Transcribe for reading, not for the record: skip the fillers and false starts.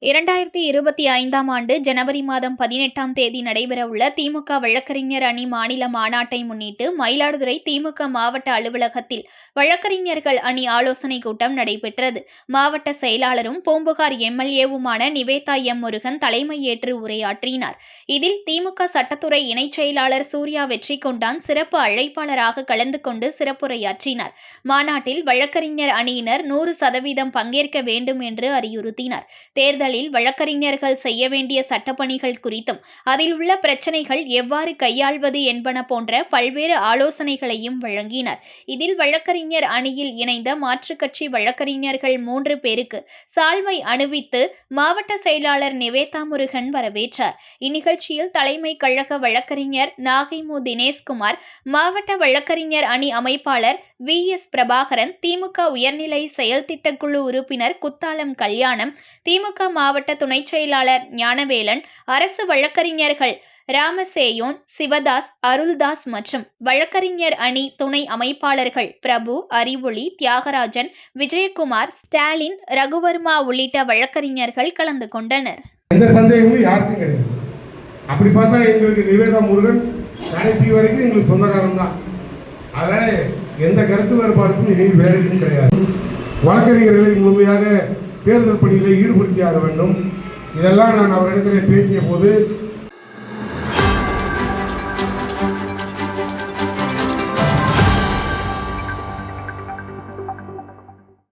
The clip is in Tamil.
2025ஆம் ஆண்டு ஜனவரி மாதம் 18ஆம் தேதி நடைபெறவுள்ள திமுக வழக்கறிஞர் அணி மாநில மாநாட்டை முன்னிட்டு மயிலாடுதுறை திமுக மாவட்ட அலுவலகத்தில் வழக்கறிஞர்கள் அணி ஆலோசனைக் கூட்டம் நடைபெற்றது. மாவட்ட செயலாளரும் பூம்புகார் எம்எல்ஏவுமான நிவேதா எம். முருகன் தலைமையேற்று உரையாற்றினார். இதில் திமுக சட்டத்துறை இணைச் செயலாளர் சூர்யா வெற்றிகொண்டான் சிறப்பு அழைப்பாளராக கலந்து கொண்டு சிறப்புரையாற்றினார். மாநாட்டில் வழக்கறிஞர் அணியினர் 100% பங்கேற்க வேண்டும் என்று அறிவுறுத்தினார். தேர்தலில் வழக்கறிஞர்கள் செய்ய வேண்டிய சட்டப்பணிகள் குறித்தும் அதில் உள்ள பிரச்சினைகள் எவ்வாறு கையாள்வது என்பன போன்ற பல்வேறு ஆலோசனைகளையும் வழங்கினார். இதில் வழக்கறிஞர் அணியில் இணைந்த மாற்றுக் கட்சி வழக்கறிஞர்கள் 3 பேருக்கு சால்வை அணிவித்து மாவட்ட செயலாளர் நிவேதா முருகன் வரவேற்றார். இந்நிகழ்ச்சியில் தலைமை கழக வழக்கறிஞர் நாகை மு. தினேஷ்குமார், மாவட்ட வழக்கறிஞர் அணி அமைப்பாளர் VS பிரபாகரன், திமுக உயர்நிலை செயல் திட்டக்குழு உறுப்பினர் குத்தாலம் கல்யாணம், திமுக மாவட்ட துணைச் செயலாளர் ஞானவேலன், அரசு வழக்கறிஞர்கள் ராமசேயோன், சிவதாஸ், அருள்தாஸ் மற்றும் வழக்கறிஞர் அணி துணை அமைப்பாளர்கள் பிரபு, அறிவொளி, தியாகராஜன், விஜயகுமார், ஸ்டாலின், ரகுவர்மா உள்ளிட்ட வழக்கறிஞர்கள் கலந்து கொண்டனர். எந்த சந்தேகமும் யாருக்கும் கிடையாது. அப்படி பார்த்தா எங்களுக்கு நிவேதா முருகன் கடைசி வரைக்கும் எங்களுக்கு சொந்தக்காரன் தான். அதனால எந்த கருத்து வேறுபாடுக்கும் இனி வேலையும் கிடையாது. வழக்கறிஞர்களை முழுமையாக தேர்தல் பணிகளை ஈடுபடுத்தியாக வேண்டும். இதெல்லாம் நான் அவரிடத்தில் பேசிய போது